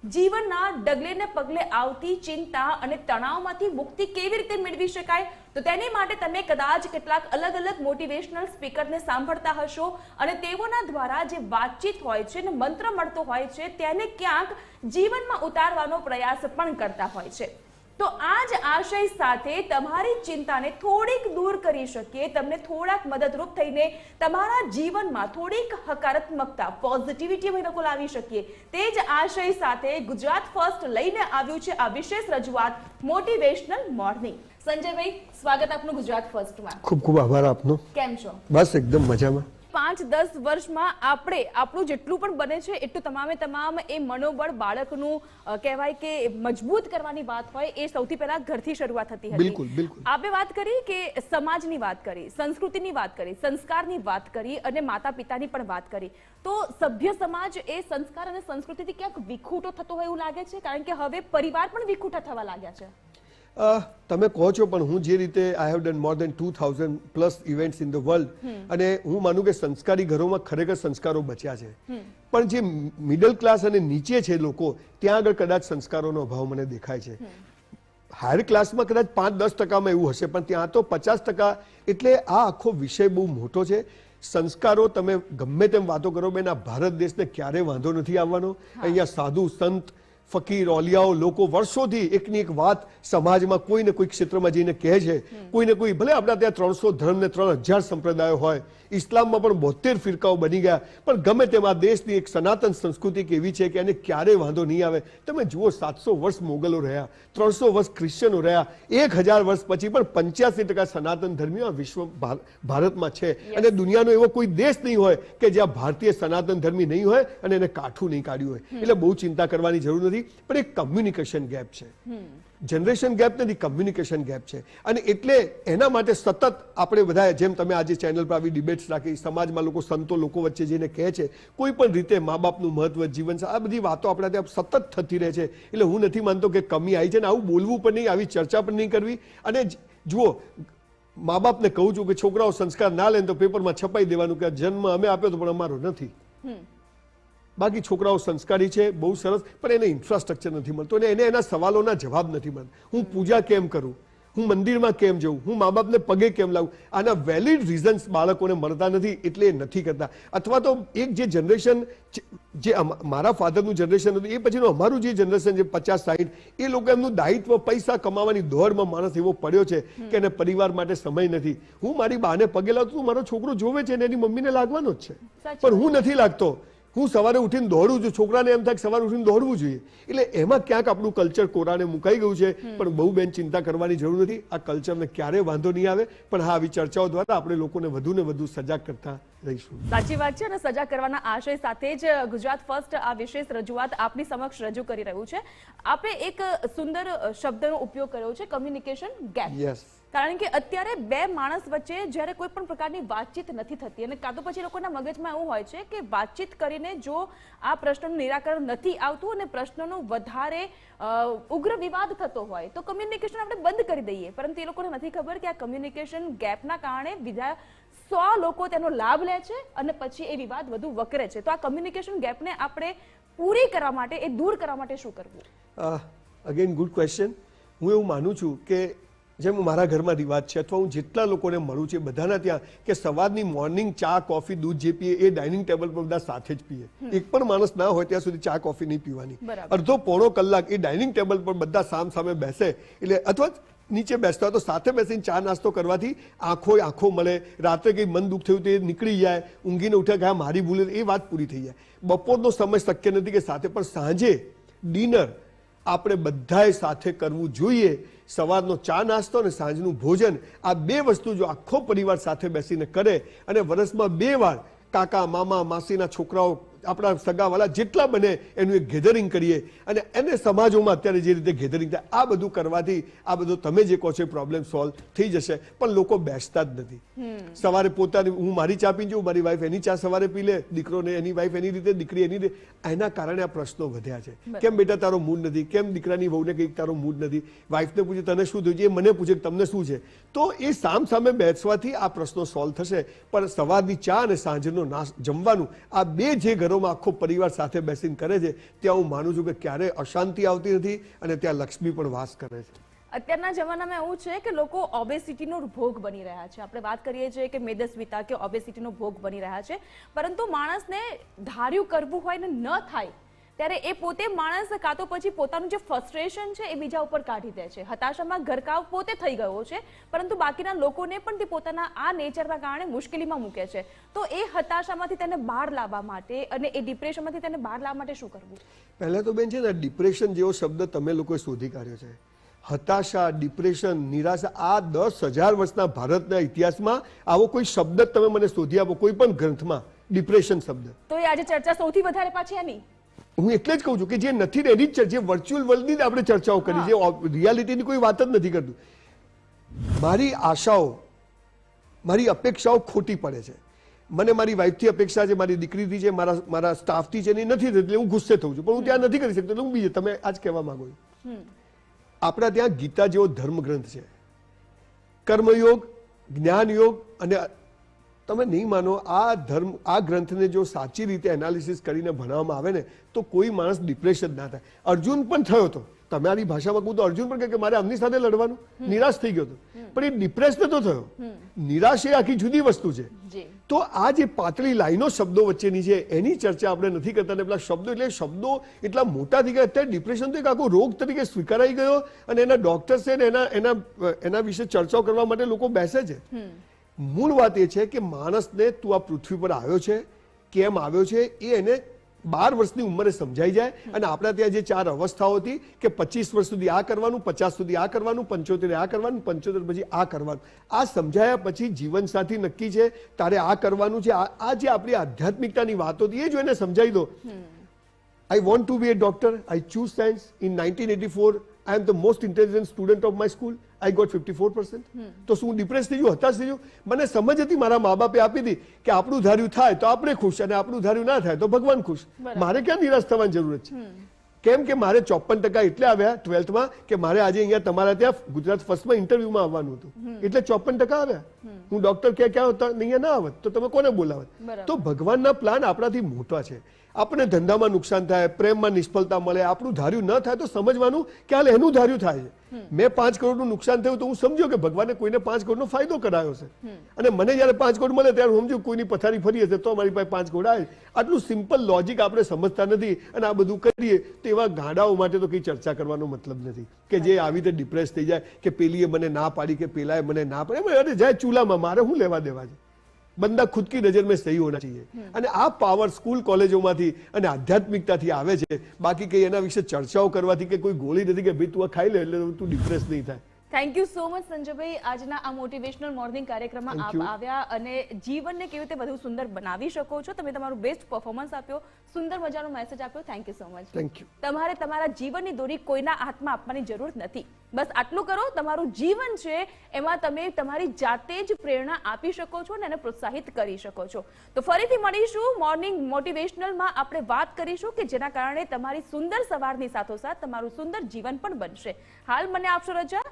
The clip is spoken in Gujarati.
જીવનના ડગલે ને પગલે આવતી ચિંતા અને તણાવમાંથી મુક્તિ કેવી રીતે મેળવી શકાય, તો તેની માટે તમે કદાચ કેટલાક અલગ અલગ મોટિવેશનલ સ્પીકરને સાંભળતા હશો અને તેઓના દ્વારા જે વાતચીત હોય છે ને મંત્ર મળતો હોય છે તેને ક્યાંક જીવનમાં ઉતારવાનો પ્રયાસ પણ કરતા હોય છે. તો આ જ આશય સાથે તમારી ચિંતાને થોડીક દૂર કરી શકીએ, તમને થોડાક મદદરૂપ થઈને તમારા જીવનમાં થોડીક હકારાત્મકતા, પોઝિટિવિટી અમે લોકો લાવી શકીએ, તે જ આશય સાથે ગુજરાત ફર્સ્ટ લઈને આવ્યું છે આ વિશેષ રજૂઆત મોટિવેશનલ મોર્નિંગ. સંજયભાઈ, સ્વાગત આપનું ગુજરાત ફર્સ્ટમાં. ખૂબ ખૂબ આભાર આપનો. કેમ છો? બસ એકદમ મજામાં. 5-10 વર્ષમાં આપણું જેટલું પણ બને છે એટલું તમામ એ મનોબળ બાળકનું કહેવાય કે મજબૂત કરવાની વાત હોય એ સૌથી પહેલા ઘરથી શરૂઆત થતી હતી. બિલકુલ બિલકુલ. આપણે વાત કરી કે સમાજની વાત કરી, સંસ્કૃતિની વાત કરી, સંસ્કારની વાત કરી અને માતા પિતાની પણ વાત કરી. તો સભ્ય સમાજ એ સંસ્કાર અને સંસ્કૃતિથી ક્યાંક વિખૂટો થતો હોય એવું લાગે છે, કારણ કે હવે પરિવાર પણ વિખૂટા થવા લાગ્યા છે. તમે કહો છો, પણ હું જે રીતે I have done more than 2000+ events in the world, અને હું માનું કે સંસ્કારી ઘરોમાં ખરેખર સંસ્કારો બચ્યા છે, પણ જે મિડલ ક્લાસ અને નીચે છે લોકો, ત્યાં આગળ કદાચ સંસ્કારોનો અભાવ મને દેખાય છે. હાયર ક્લાસમાં કદાચ 5-10% એવું હશે, પણ ત્યાં તો 50%. એટલે આ આખો વિષય બહુ મોટો છે. સંસ્કારો, તમે ગમે તેમ વાતો કરો બેન, આ ભારત દેશને ક્યારે વાંધો નથી આવવાનો. અહીંયા સાધુ સંત ફકીર ઓલિયાઓ લોકો વર્ષોથી એકની એક વાત સમાજમાં કોઈ ને કોઈ ક્ષેત્રમાં જઈને કહે છે. કોઈને કોઈ, ભલે આપણા ત્યાં 300 ધર્મ ને 3000 સંપ્રદાયો હોય, ઇસ્લામમાં પણ 72 ફિરકાઓ બની ગયા, પણ ગમે તેમ આ દેશની એક સનાતન સંસ્કૃતિ એવી છે કે એને ક્યારેય વાંધો નહીં આવે. તમે જુઓ, 700 વર્ષ મોગલો રહ્યા, 300 વર્ષ ક્રિશ્ચનો રહ્યા, 1000 વર્ષ પછી પણ 85% સનાતન ધર્મીઓ આ વિશ્વ ભારતમાં છે. અને દુનિયાનો એવો કોઈ દેશ નહીં હોય કે જ્યાં ભારતીય સનાતન ધર્મી નહીં હોય અને એને કાઠું નહીં કાઢ્યું હોય. એટલે બહુ ચિંતા કરવાની જરૂર નથી. પણ એક કમ્યુનિકેશન ગેપ છે, જનરેશન ગેપ નથી, કમ્યુનિકેશન ગેપ છે. અને એટલે એના માટે સતત આપણે બધા, જેમ તમે આજે ચેનલ પર આવી ડિબેટ્સ રાખી, સમાજમાં લોકો, સંતો લોકો વચ્ચે જઈને કહે છે, કોઈ પણ રીતે મા બાપનું મહત્વ, જીવન, આ બધી વાતો આપણા ત્યાં સતત થતી રહે છે. એટલે હું નથી માનતો કે કમી આવી છે, ને આવું બોલવું પણ નહીં, આવી ચર્ચા પણ નહીં કરવી. અને જુઓ, મા બાપને કહું છું કે છોકરાઓ સંસ્કાર ના લે તો પેપરમાં છપાઈ દેવાનું કે જન્મ અમે આપ્યો તો પણ અમારો નથી. બાકી છોકરાઓ સંસ્કારી છે, બહુ સરસ, પણ એને ઇન્ફ્રાસ્ટ્રક્ચર નથી મળતો અને એને એના સવાલોના જવાબ નથી મળતા. હું પૂજા કેમ કરું, હું મંદિરમાં કેમ જઉં, હું મા બાપને પગે કેમ લાવું, આના વેલિડ રીઝન્સ બાળકોને મળતા નથી, એટલે એ નથી કરતા. અથવા તો એક જે જનરેશન, જે મારા ફાધરનું જનરેશન હતું, એ પછીનું અમારું જે જનરેશન છે 50-60, એ લોકો એમનું દાયિત્વ, પૈસા કમાવાની દોડમાં માણસ એવો પડ્યો છે કે એને પરિવાર માટે સમય નથી. હું મારી બાને પગે લાવતો, તું મારો છોકરો જોવે છે ને એની મમ્મીને લાગવાનો જ છે, પણ હું નથી લાગતો. હું સવારે ઉઠીને દોડું છું, છોકરાને એમ થાય કે સવારે ઉઠીને દોડવું જોઈએ. એટલે એમાં ક્યાંક આપણું કલ્ચર કોરાને મુકાઈ ગયું છે. પણ બહુ બેન ચિંતા કરવાની જરૂર નથી. આ કલ્ચરને ક્યારેય વાંધો નહીં આવે, પણ હા, આવી ચર્ચાઓ દ્વારા આપણે લોકોને વધુ ને વધુ સજાગ કરતા રહીશું. સાચી વાત છે, અને સજાગ કરવાના આશય સાથે જ ગુજરાત ફર્સ્ટ આ વિશેષ રજૂઆત આપની સમક્ષ રજૂ કરી રહ્યું છે. આપે એક સુંદર શબ્દનો ઉપયોગ કર્યો છે, કમ્યુનિકેશન ગેપ. યસ. કારણ કે અત્યારે બે માણસ વચ્ચે જ્યારે કોઈ પણ પ્રકારની વાતચીત નથી થતી, અને કાં તો પછી લોકોના મગજમાં એવું હોય છે કે વાતચીત કરીને જો આ પ્રશ્નનું નિરાકરણ નથી આવતું અને પ્રશ્નનો વધારે ઉગ્ર વિવાદ થતો હોય તો કમ્યુનિકેશન આપણે બંધ કરી દઈએ. પરંતુ એ લોકોને નથી ખબર કે આ કમ્યુનિકેશન ગેપના કારણે બીજા 100 લોકો તેનો લાભ લે છે અને પછી એ વિવાદ વધુ વકરે છે. તો આ કમ્યુનિકેશન ગેપને આપણે પૂરી કરવા માટે, એ દૂર કરવા માટે શું કરવું? Again good question. હું એવું માનું છું કે જેમ મારા ઘરમાં રિવાજ છે, અથવા હું જેટલા લોકોને મળું છું બધાના ત્યાં, કે સવારની મોર્નિંગ ચા, કોફી, દૂધ જે પીએ એ ડાઇનિંગ ટેબલ પર બધા સાથે જ પીએ. એક પણ માણસ ના હોય ત્યાં સુધી ચા કોફી નહીં પીવાની. અડધો પોણો કલાક એ ડાઇનિંગ ટેબલ પર બધા સામ સામે બેસે, એટલે અથવા નીચે બેસતા હોય તો સાથે બેસીને ચા નાસ્તો કરવાથી આંખો મળે. રાત્રે કંઈ મન દુઃખ થયું તો એ નીકળી જાય, ઊંઘીને ઉઠ્યા કે મારી ભૂલ, એ વાત પૂરી થઈ જાય. બપોરનો સમય શક્ય નથી કે સાથે, પણ સાંજે ડિનર આપણે બધાએ સાથે કરવું જોઈએ. સવારનો ચા નાસ્તો અને સાંજનું ભોજન, આ બે વસ્તુ જો આખો પરિવાર સાથે બેસીને કરે, અને વર્ષમાં 2 વાર કાકા, મામા, માસીના છોકરાઓ, આપણા સગાવાલા જેટલા બને એનું એક ગેધરિંગ કરીએ, અને એને સમાજોમાં અત્યારે જે રીતે ગેધરિંગ થાય, આ બધું કરવાથી આ બધું તમે જે કહો છો પ્રોબ્લેમ સોલ્વ થઈ જશે. પણ લોકો બેસતા જ નથી. સવારે પોતાની, હું મારી ચા પી જાઉં, મારી વાઈફ એની ચા સવારે પી લે, દીકરોને એની વાઈફ એની રીતે, દીકરી એની રીતે. એના કારણે આ પ્રશ્નો વધ્યા છે. કેમ બેટા તારો મૂડ નથી, કેમ દીકરાની વહુને કંઈક તારો મૂડ નથી, વાઈફને પૂછે તને શું થયું છે, એ મને પૂછે તમને શું છે. તો એ સામ સામે બેસવાથી આ પ્રશ્નો સોલ્વ થશે. પણ સવારની ચા અને સાંજનો જમવાનું, આ બે જે ઘર ઘરોમાં આખો પરિવાર સાથે બેસીને કરે છે ત્યાં હું માનું છું કે ક્યારેય અશાંતિ આવતી નથી અને ત્યાં લક્ષ્મી પણ વાસ કરે છે. અત્યારના જમાનામાં એવું છે કે લોકો ઓબેસિટીનો ભોગ બની રહ્યા છે. આપણે વાત કરીએ છીએ કે મેદસ્વીતા કે ઓબેસિટીનો ભોગ બની રહ્યા છે, પરંતુ માણસને ધાર્યું કરવું હોય ને ન થાય ત્યારે એ પોતે માણસ કાં તો પછી પોતાનું જે ફ્રસ્ટ્રેશન છે એ બીજા ઉપર કાઢી દે છે. હતાશામાં ગરકાવ પોતે થઈ ગયો છે, પરંતુ બાકીના લોકોને પણ તે પોતાના આ નેચરના કારણે મુશ્કેલીમાં મૂકે છે. તો એ હતાશામાંથી તેને બહાર લાવવા માટે અને એ ડિપ્રેશનમાંથી તેને બહાર લાવવા માટે શું કરવું? પહેલા તો બેન છે ને, ડિપ્રેશન જેવો શબ્દ તમે લોકોએ શોધી કાઢ્યો છે. હતાશા, ડિપ્રેશન, નિરાશા, આ 10,000 વર્ષના ભારતના ઇતિહાસમાં આવો કોઈ શબ્દ તમે મને શોધી આપો કોઈ પણ ગ્રંથમાં, ડિપ્રેશન શબ્દ. તો એ આજે ચર્ચા સૌથી વધારે પાછી એની હું એટલે જ કહું છું કે જે નથી ને એની જ જે વર્ચ્યુઅલ વર્લ્ડની જ આપણે ચર્ચાઓ કરી, જે રિયાલિટીની કોઈ વાત જ નથી કરતું. મારી આશાઓ, મારી અપેક્ષાઓ ખોટી પડે છે. મને મારી વાઈફથી અપેક્ષા છે, મારી દીકરીથી છે, મારા સ્ટાફથી છે, નથી એટલે હું ગુસ્સે થઉં છું, પણ હું ત્યાં નથી કરી શકતો એટલે હું બીજે. તમે આજ કહેવા માંગો છો, આપણા ત્યાં ગીતા જેવો ધર્મ ગ્રંથ છે, કર્મયોગ, જ્ઞાન યોગ, અને તમે નહીં માનો આ ગ્રંથને જો સાચી રીતે એનાલિસિસ કરીને ભણાવવામાં આવે ને તો કોઈ માણસ ડિપ્રેશન ના થાય. અર્જુન પણ થયો હતો, તમારી ભાષામાં કહું તો અર્જુન પણ કહે કે મારે આમની સાથે લડવાનું, નિરાશ થઈ ગયો હતો, પણ એ ડિપ્રેસ નતો થયો. નિરાશ એ આખી જુદી વસ્તુ છે. તો આ જે પાતળી લાઈનો શબ્દો વચ્ચેની છે એની ચર્ચા આપણે નથી કરતા. ને પેલા શબ્દો એટલા મોટા થઈ ગયા. અત્યારે ડિપ્રેશન તો એક આખો રોગ તરીકે સ્વીકારાઈ ગયો અને એના ડોક્ટર્સ છે ને એના વિશે ચર્ચાઓ કરવા માટે લોકો બેસે છે. મૂળ વાત એ છે કે માણસને તું આ પૃથ્વી પર આવ્યો છે, કેમ આવ્યો છે, એ એને 12 વર્ષની ઉંમરે સમજાઈ જાય. અને આપણા ત્યાં જે 4 અવસ્થાઓ હતી કે 25 વર્ષ સુધી આ કરવાનું, 50 સુધી આ કરવાનું, 75 આ કરવાનું, 75 પછી આ કરવાનું, આ સમજાયા પછી જીવનસાથી નક્કી છે, તારે આ કરવાનું છે. આ જે આપણી આધ્યાત્મિકતાની વાતો હતી એ જો એને સમજાવી દો. I want to be a doctor. I choose science. In 1984, I am the most intelligent student of my school. I got 54%. તો શું ડિપ્રેસ થઈ ગયું, હતાશ થઈ ગયું? મને સમજ હતી, મારા મા બાપે આપી હતી કે આપણું ધાર્યું થાય તો આપણે ખુશ અને આપણું ધાર્યું ના થાય તો ભગવાન ખુશ. મારે ક્યાં નિરાશ થવાની જરૂરત છે? કેમ કે મારે 54% એટલે આવ્યા 12થમાં કે મારે આજે અહીંયા તમારા ત્યાં ગુજરાત ફર્સ્ટમાં ઇન્ટરવ્યુમાં આવવાનું હતું એટલે 54% આવ્યા. હું ડોક્ટર ક્યાં હોતા અહીંયા ના આવત તો તમે કોને બોલાવત? તો ભગવાનના પ્લાન આપણાથી મોટા છે. આપણે ધંધામાં નુકસાન થાય, પ્રેમમાં નિષ્ફળતા મળે, આપણું ધાર્યું ન થાય તો સમજવાનું કે હાલ એનું ધાર્યું થાય છે. મેં 5 કરોડનું નુકસાન થયું તો હું સમજ્યો કે ભગવાને કોઈને 5 કરોડનો ફાયદો કરાયો છે, અને મને જયારે 5 કરોડ મળે ત્યારે હું સમજ્યું કોઈની પથારી ફરી હશે તો મારી પાસે 5 કરોડ આવે. આટલું સિમ્પલ લોજિક આપણે સમજતા નથી અને આ બધું કરીએ તો એવા ગાડાઓ માટે તો કઈ ચર્ચા કરવાનો મતલબ નથી કે જે આવી રીતે ડિપ્રેસ થઈ જાય કે પેલીએ મને ના પાડી કે પેલાએ મને ના પાડી. અરે જાય ચૂલામાં, મારે શું લેવા દેવા છે? બંદા ખુદ કી નજર મેં સહી હોના ચાહીએ. અને આ પાવર સ્કૂલ કોલેજોમાંથી અને આધ્યાત્મિકતાથી આવે છે. બાકી કઈ એના વિશે ચર્ચાઓ કરવાથી કે કોઈ ગોળી નથી કે ભાઈ તું આ ખાઈ લે એટલે તું ડિપ્રેસ નહીં થાય. થેન્ક યુ સો મચ સંજયભાઈ, આજના આ મોટિવેશનલ મોર્નિંગ કાર્યક્રમમાં આપ આવ્યા અને જીવનને કેવી રીતે વધુ સુંદર બનાવી શકો છો, તમે તમારું બેસ્ટ પરફોર્મન્સ આપ્યો, સુંદર મજાનો મેસેજ આપ્યો. Thank you so much. Thank you. તમારે તમારા જીવનની દોરી કોઈના હાથમાં આપવાની જરૂર નથી. બસ આટલું કરો, તમારું જીવન છે એમાં તમે તમારી જાતે જ પ્રેરણા આપી શકો છો અને એને પ્રોત્સાહિત કરી શકો છો. તો ફરીથી મળીશું મોર્નિંગ મોટિવેશનલમાં. આપણે વાત કરીશું કે જેના કારણે તમારી સુંદર સવારની સાથોસાથ તમારું સુંદર જીવન પણ બનશે. હાલ મને આપશો રજા.